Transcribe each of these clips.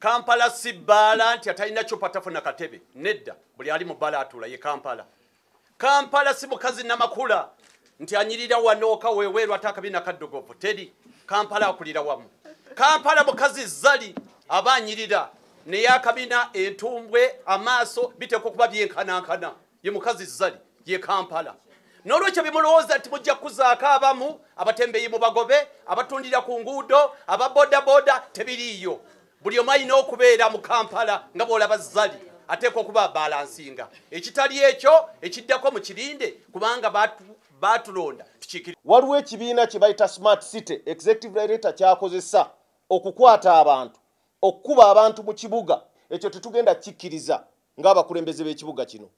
Kampala si bbaala nti atalina kyopatafuna katebe nedda buli ali mu bbaala atula ye Kampala. Kampala si mukazi namakula nti anyirira wanooka weweerwa ate akabina kaddogovu teri. Kampala akulira wamu. Kampala mukazi zali aba anyirira naye akabina entumbwe amaaso biteekwa okuba byenkanankana ye mukazi zali ye Kampala. N'olwekyo bimulowooza nti mujja kuzaako abamu abatembeeyi mu bagobe abatundira ku nguudo ababodaboda tebiriiyo. Buli omu alina okubeera mu Kampala nga bw'olaba zali ateekwa okuba balansinga. Ekitali ekyo ekiddako mu kirinde kubanga baatulonda tukiikiri. Waliwo ekibiina kye bayita Smart City Executive Director kyakozesa okukwata abantu okukuba abantu mu kibuga. Ekyo tetugenda kikkiriza ng'abakulembeze b'ekibuga kino.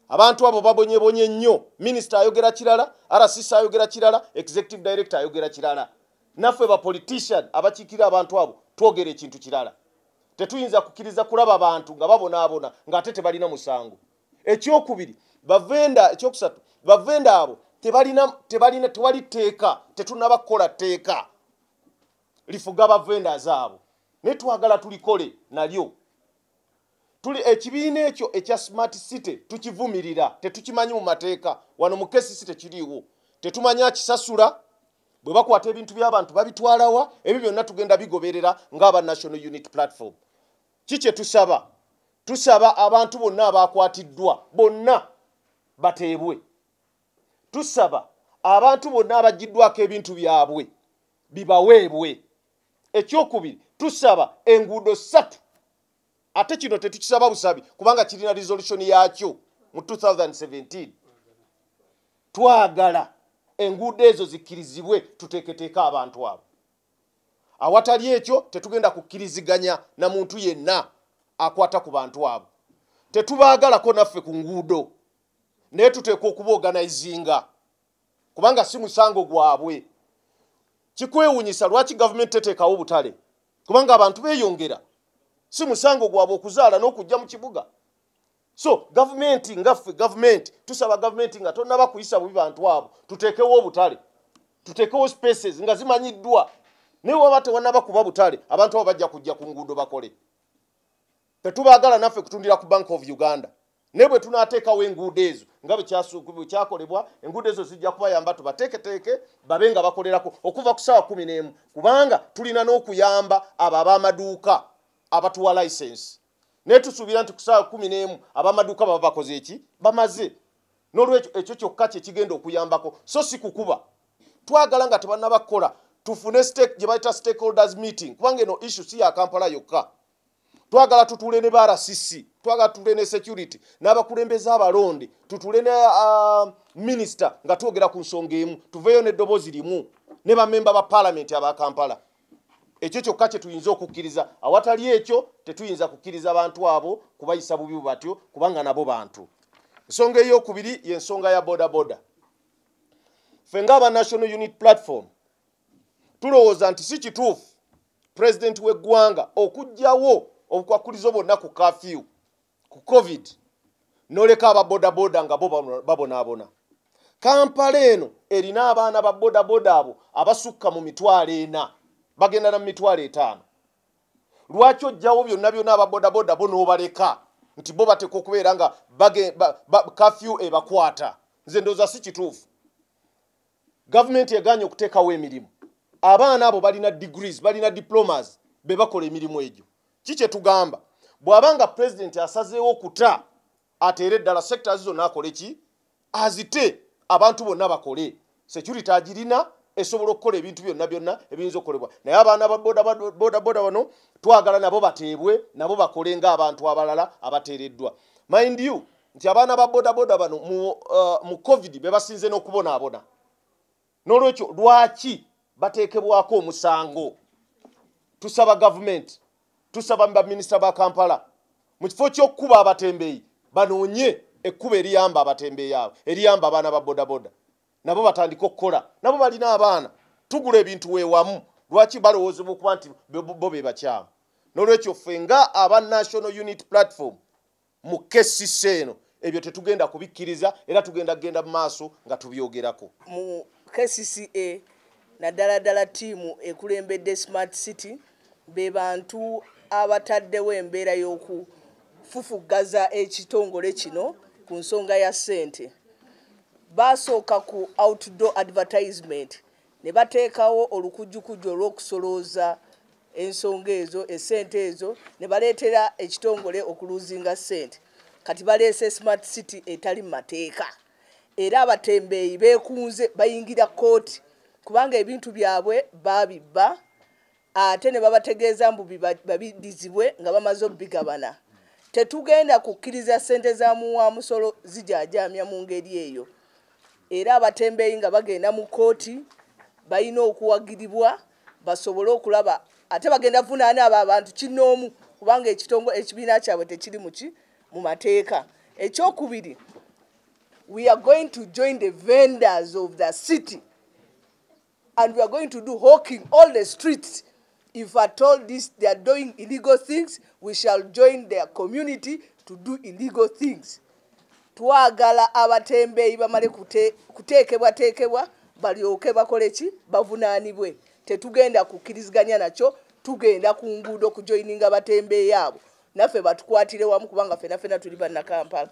Abantu abo babonyebonye nnyo. Minisita ayogera kirala, RCC ayogera kirala, Executive Director ayogera kirala. Naffe ba politician abakiikira abantu abo twogera ekintu kirala. Tetuyinza kukkiriza kulaba abantu nga babonaabona ng'ate tebalina musango. Ekyokubiri, ekyokusatu, bavenda abo tewali tteeka, tetunaba kukola tteeka lifuga bavenda zaabo. Ne twagala tulikole nalyo. Tuli ekibiina ekyo ekya Smart City tukivumirira, tetukimanyi mu mateeka, wano mu KCC tekiriiwo. Tetumanya kisasula, bwe bakwata ebintu by'abantu babitwalawa, ebyo byonna tugenda bigoberera ng'aba National Unity Platform. Kiki tusaba? Tusaba abantu bonna abakwatiddwa bonna bateebwe. Tusaba abantu bonna abagiddwako ebintu byabwe bibaweebwe. Ekyokubiri, tusaba enguudo 3. Ate kino tetukisaba busabi kubanga kirina resolution yakyo mu 2017. Twagala enguudo ezo zikkirizibwe tuteeketeeka abantu abo. Awatali ekyo tetugenda kukkiriziganya na muntu yenna akwata ku bantu abo. Tetubaagalako naffe ku nguudo. Naye tuteekwa okubaorganizinga kubanga si musango gwabwe. Kikwewunyisa lwaki government teteekawo butale kubanga abantu beeyongera. Si musango gwabwe okuzaala n'okujja mu kibuga. So government tusaba government nga tonnaba kuyisa bubi bantu abo tuteekewo obutale, tuteekewo spaces nga zimanyiddwa. Naye waba tewannaba kuba butale abantu abo bajja kujja ku nguudo bakole. Tetubaagala naffe kutundira ku Bank of Uganda. Naye bwe tunaateekawo enguudo ezo nga bwe kyakolebwa, enguudo ezo zijja kubayamba tubateeketeeke babe nga bakolerako okuva ku ssaawa 11 kubanga tulina n'okuyamba abo ab'amaduuka abatuwa license. Ne tusuubira nti ku ssaawa 11 ab'amaduuka baba bakoze eki bamaze. N'olwekyo ekyo kyokka kye kigenda okuyambako so si kukuba. Twagala nga tebannaba kukola tufune gye bayita stakeholders meeting kubanga eno issue si ya Kampala yokka. Twagala tutule ne RCC, twagala tutule ne security n'abakulembeze abalonde, tutule ne minister nga twogera ku nsonga emu, tuveeyo n'eddoboozi limu ne bamemba ba parliament aba Kampala. Ekyo kyokka kye tuyinza okukkiriza. Awatali ekyo tetuyinza kukkiriza abantu abo kubayisa bubi batyo kubanga nabo bantu. Ensonga ey'okubiri y'ensonga ya boda. Ffe ng'aba National Unity Platform tulowooza nti si kituufu President w'eggwanga okuggyawo obukwakulizo bonna ku curfew ku COVID n'oleka ababodaboda nga bo babonaabona. Kampala eno erina abaana ba bodaboda abo abasukka mu 4,000 bagenda na 5,000. Lwaki ojjawo byonna ababodaboda bo n'obaleka nti bo bateekwa okubeera nga curfew ebakwata? Nze ndowooza si kituufu. Gavumenti eganye okuteekawo emirimu. Abaana abo balina degrees, balina diplomas be bakola emirimu egyo. Kiki tugamba? Bw'abanga president asazeewo okuta ateere ddala sectors zonna akole ki? Azite abantu bonna bakole. Security agirina esobola okukola ebintu byonna ebiyinza okukolebwa. Naye abaana ba boda bano twagala nabo bateebwe, nabo bakole ng'abantu abalala abateereddwa. Mind you nti abaana ba boda bano mu COVID be basinze n'okubonaabona. N'olwekyo lwaki bateekebwako omusango? Tusaba government, tusaba minisita ba Kampala mu kifo ky'okkuba abatembeeyi banoonye ekkuba eriyamba abatembeeyi abo, eriyamba abaana ba boda. Nabo batandika okukola. Nabo balina abaana. Tugula ebintu weewamu. Lwaki balowoozebwa okuba nti bo be bakyamu? N'olwekyo ffe nga aba National Unity Platform mu KCC eno ebyo tetugenda kubikkiriza era tugenda kugenda mu maaso nga tubyogerako. Mu KCCA naddala ddala ttiimu ekulembedde Smart City be bantu abataddewo embeera y'okufufugaza ekitongole kino ku nsonga ya ssente basooka ku outdoor advertisement ne bateekawo olukujjukujju olw'okusolooza ensonga ezo essente ezo ne baleetera ekitongole okuluzinga ssente kati baleese smart city etali mu mateeka era abatembeeyi beekunze bayingira kooti kubanga ebintu byabwe babibba ate ne babategeeza mbu babiddizibwe nga bamaze obbigabana tetugenda kukkiriza ssente za muwamusolo zijaajamya mu ngeri eyo era abatembeeyi nga bagenda mu kooti balina okuwagiribwa basobole okulaba ate bagenda vunaana abo abantu kinoomu kubanga ekibiina kyabwe tekiri mu mateeka. Ekyokubiri, we are going to join the vendors of the city and we are going to do hawking all the streets. If at all this they are doing illegal things, we shall join their community to do illegal things. Twagala abatembeeyi bamale kuteekebwa balyoke bakole ki bavunaanibwe. Tetugenda kukkiriziganya nakyo, tugenda ku nguudo kujoininga abatembeeyi abo naffe batukwatire wamu kubanga ffenna tuli bannakampala.